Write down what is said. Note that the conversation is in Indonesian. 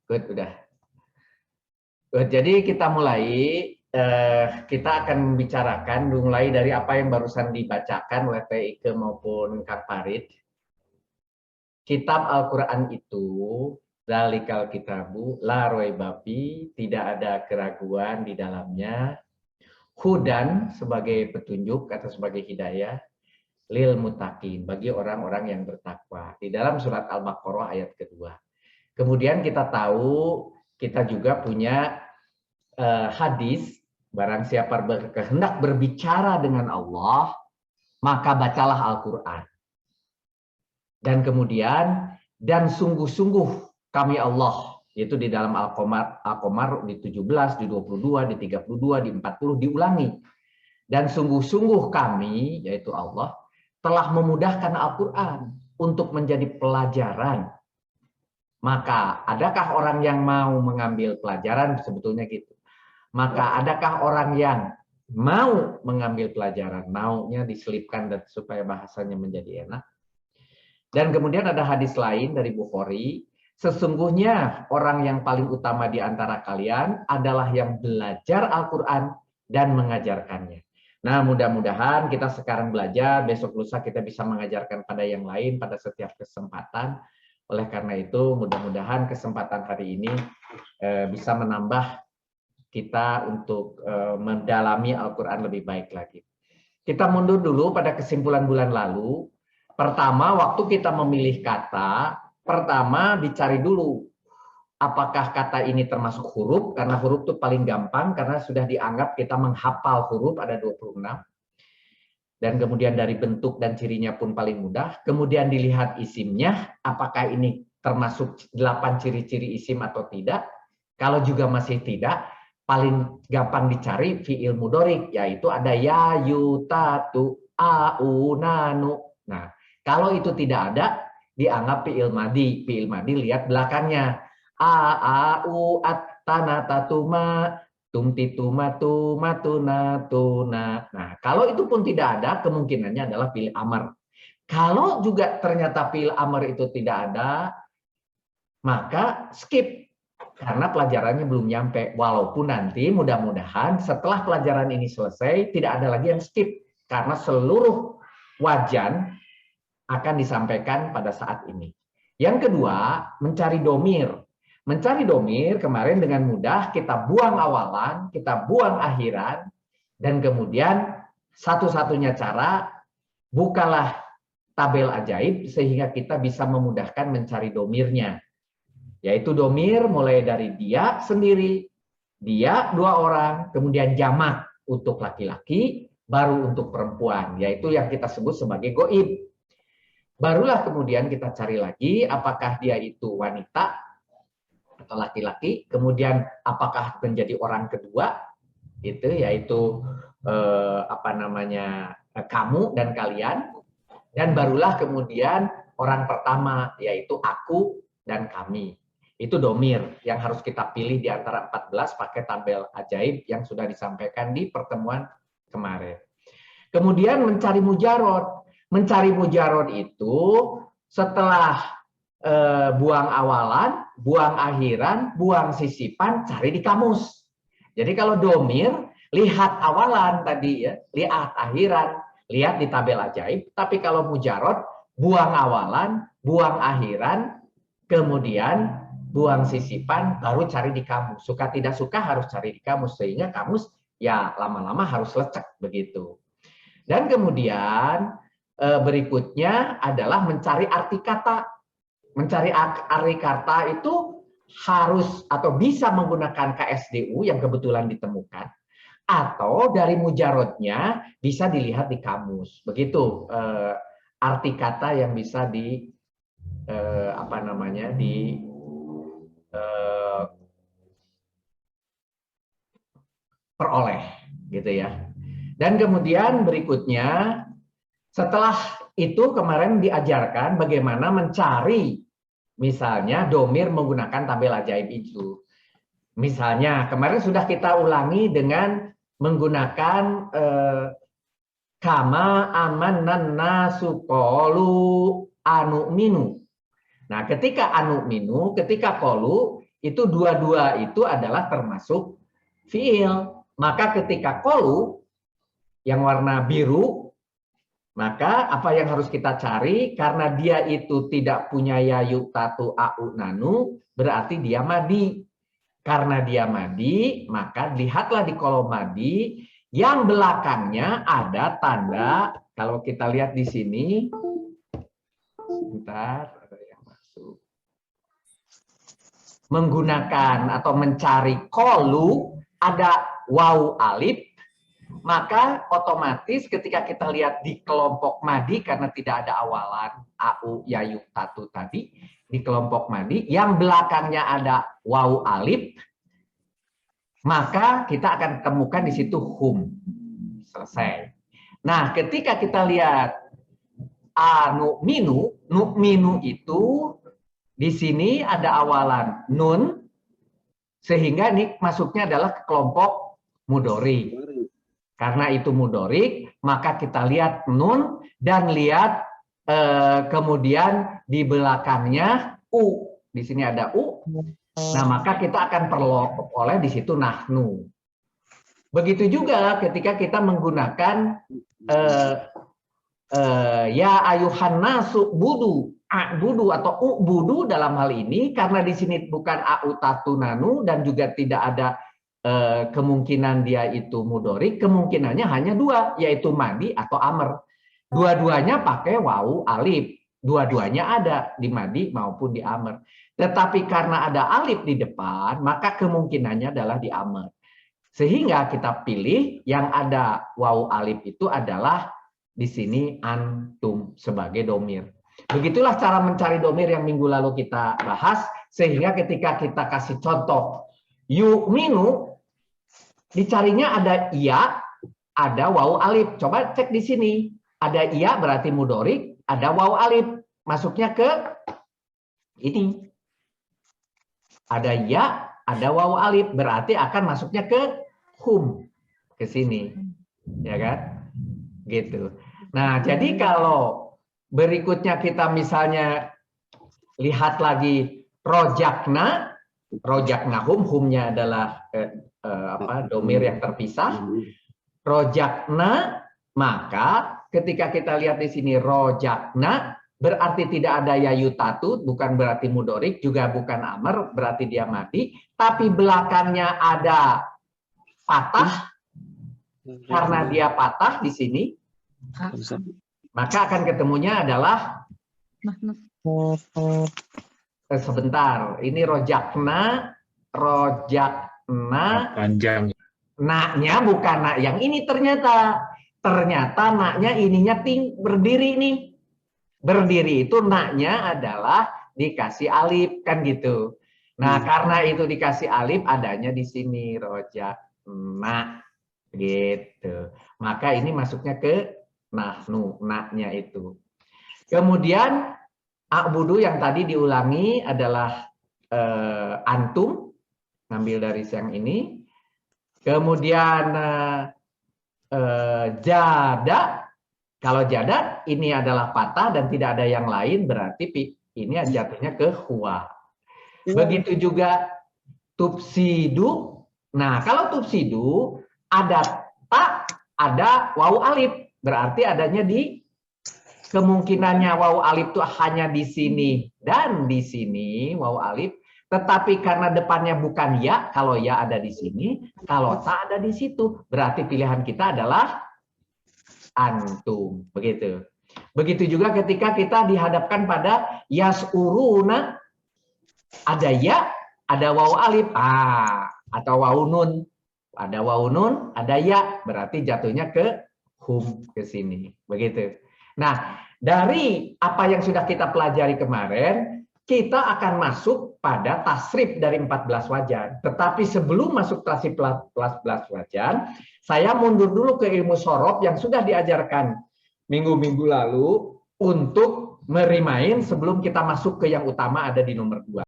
Good, udah. Good, jadi kita mulai. Kita akan membicarakan mulai dari apa yang barusan dibacakan oleh Teh Ike maupun Kak Farid. Kitab Al-Quran itu, Dzalikal kitabu, la raiba fi, tidak ada keraguan di dalamnya. Hudan sebagai petunjuk atau sebagai hidayah, lil muttaqin, bagi orang-orang yang bertakwa. Di dalam surat Al-Baqarah ayat kedua. Kemudian kita tahu, kita juga punya hadis, barang siapa berkehendak berbicara dengan Allah, maka bacalah Al-Quran. Dan kemudian, dan sungguh-sungguh kami Allah, yaitu di dalam Al-Qamar di 17, di 22, di 32, di 40 diulangi. Dan sungguh-sungguh kami, yaitu Allah, telah memudahkan Al-Quran untuk menjadi pelajaran. Maka adakah orang yang mau mengambil pelajaran? Sebetulnya gitu. Maka adakah orang yang mau mengambil pelajaran? Maunya diselipkan dan supaya bahasanya menjadi enak. Dan kemudian ada hadis lain dari Bukhari, sesungguhnya orang yang paling utama di antara kalian adalah yang belajar Al-Quran dan mengajarkannya. Nah, mudah-mudahan kita sekarang belajar, besok lusa kita bisa mengajarkan pada yang lain pada setiap kesempatan. Oleh karena itu, mudah-mudahan kesempatan hari ini bisa menambah kita untuk mendalami Al-Quran lebih baik lagi. Kita mundur dulu pada kesimpulan bulan lalu. Pertama, waktu kita memilih kata, pertama dicari dulu apakah kata ini termasuk huruf, karena huruf itu paling gampang, karena sudah dianggap kita menghafal huruf, ada 26. Dan kemudian dari bentuk dan cirinya pun paling mudah. Kemudian dilihat isimnya, apakah ini termasuk 8 ciri-ciri isim atau tidak. Kalau juga masih tidak, paling gampang dicari fi'il mudhorik, yaitu ada ya, yu, ta, tu, a, u, na, nu. Nah, kalau itu tidak ada, dianggap fi'il madi. Fi'il madi lihat belakangnya. A, u, at, tana, tatuma, tumtituma, tumatuna, tuna. Nah, kalau itu pun tidak ada, kemungkinannya adalah fi'il amr. Kalau juga ternyata fi'il amr itu tidak ada, maka skip. Karena pelajarannya belum nyampe. Walaupun nanti mudah-mudahan setelah pelajaran ini selesai, tidak ada lagi yang skip. Karena seluruh wajan akan disampaikan pada saat ini. Yang kedua, mencari domir. Mencari domir kemarin dengan mudah kita buang awalan, kita buang akhiran, dan kemudian satu-satunya cara, bukalah tabel ajaib sehingga kita bisa memudahkan mencari domirnya. Yaitu domir mulai dari dia sendiri, dia 2 orang, kemudian jamak untuk laki-laki, baru untuk perempuan, yaitu yang kita sebut sebagai goib. Barulah kemudian kita cari lagi apakah dia itu wanita atau laki-laki, kemudian apakah menjadi orang kedua, itu yaitu kamu dan kalian, dan barulah kemudian orang pertama yaitu aku dan kami. Itu domir yang harus kita pilih di antara 14 pakai tabel ajaib yang sudah disampaikan di pertemuan kemarin. Kemudian mencari mujarod. Mencari mujarod itu setelah buang awalan, buang akhiran, buang sisipan, cari di kamus. Jadi kalau domir, lihat awalan tadi ya, lihat akhiran, lihat di tabel ajaib. Tapi kalau mujarod, buang awalan, buang akhiran, kemudian buang sisipan, baru cari di kamus. Suka tidak suka harus cari di kamus, sehingga kamus ya lama-lama harus lecek begitu. Dan kemudian berikutnya adalah mencari arti kata. Mencari arti kata itu harus atau bisa menggunakan KSDU yang kebetulan ditemukan, atau dari mujarodnya bisa dilihat di kamus. Begitu arti kata yang bisa peroleh gitu ya. Dan kemudian berikutnya setelah itu kemarin diajarkan bagaimana mencari misalnya domir menggunakan tabel ajaib itu. Misalnya kemarin sudah kita ulangi dengan menggunakan kama amannan nasu qalu anu'minu. Nah, ketika anu'minu, ketika qalu itu dua-dua itu adalah termasuk fiil. Maka ketika qalu yang warna biru, maka apa yang harus kita cari? Karena dia itu tidak punya ya yuktatu au nanu, berarti dia madi. Karena dia madi, maka lihatlah di kolom madi yang belakangnya ada tanda. Kalau kita lihat di sini, sebentar, ada yang masuk. Menggunakan atau mencari qalu, ada waw alif, maka otomatis ketika kita lihat di kelompok madi, karena tidak ada awalan au ya yuktatu tadi, di kelompok madi yang belakangnya ada waw alif, maka kita akan temukan di situ hum. Selesai. Nah, ketika kita lihat nu'minu, nu'minu itu di sini ada awalan nun, sehingga ini masuknya adalah ke kelompok mudhari. Karena itu mudhari, maka kita lihat nun dan lihat kemudian di belakangnya u. Di sini ada u. Nah, maka kita akan peroleh di situ nahnu. Begitu juga ketika kita menggunakan ya ayuhan nasu budu, budu atau budu dalam hal ini, karena di sini bukan au tatu nanu dan juga tidak ada kemungkinan dia itu mudhari, kemungkinannya hanya dua, yaitu madi atau amr. Dua-duanya pakai wawu alif, dua-duanya ada di madi maupun di amr. Tetapi karena ada alif di depan, maka kemungkinannya adalah di amr. Sehingga kita pilih yang ada wawu alif itu adalah di sini antum sebagai domir. Begitulah cara mencari domir yang minggu lalu kita bahas, sehingga ketika kita kasih contoh yu'minu, dicarinya ada iya, ada wawu alif. Coba cek di sini. Ada iya berarti mudhari, ada wawu alif. Masuknya ke ini. Ada iya, ada wawu alif. Berarti akan masuknya ke hum. Ke sini. Ya kan? Gitu. Nah, jadi kalau berikutnya kita misalnya lihat lagi rojakna, rojakna humnya adalah domir yang terpisah. Rojakna, maka ketika kita lihat di sini rojakna, berarti tidak ada ya yutatu, bukan berarti mudhorik, juga bukan amr, berarti dia mati. Tapi belakangnya ada patah, karena dia patah di sini, maka akan ketemunya adalah sebentar. Ini rojakna, panjang. Naknya bukan nak yang ini ternyata. Ternyata naknya ininya berdiri nih. Berdiri itu naknya adalah dikasih alif kan gitu. Nah, karena itu dikasih alif adanya di sini rojakna gitu. Maka ini masuknya ke nahnu, naknya itu. Kemudian a'budu yang tadi diulangi adalah antum, ngambil dari yang ini. Kemudian jada, kalau jada ini adalah patah dan tidak ada yang lain, berarti ini jatuhnya ke huwa. Begitu juga tufsidu. Nah, kalau tufsidu ada tak, ada wawu alif, berarti adanya di kemungkinannya wawu alif itu hanya di sini dan di sini wawu alif. Tetapi karena depannya bukan ya, kalau ya ada di sini, kalau tak ada di situ, berarti pilihan kita adalah antum. Begitu. Begitu juga ketika kita dihadapkan pada yasuruna, ada ya, ada wawu alif, atau wawu nun. Ada wawu nun, ada ya, berarti jatuhnya ke hum, ke sini. Begitu. Nah, dari apa yang sudah kita pelajari kemarin, kita akan masuk pada tasrif dari 14 wajan. Tetapi sebelum masuk tasrif 14 wajan, saya mundur dulu ke ilmu sorof yang sudah diajarkan minggu-minggu lalu untuk merimain sebelum kita masuk ke yang utama ada di nomor 2.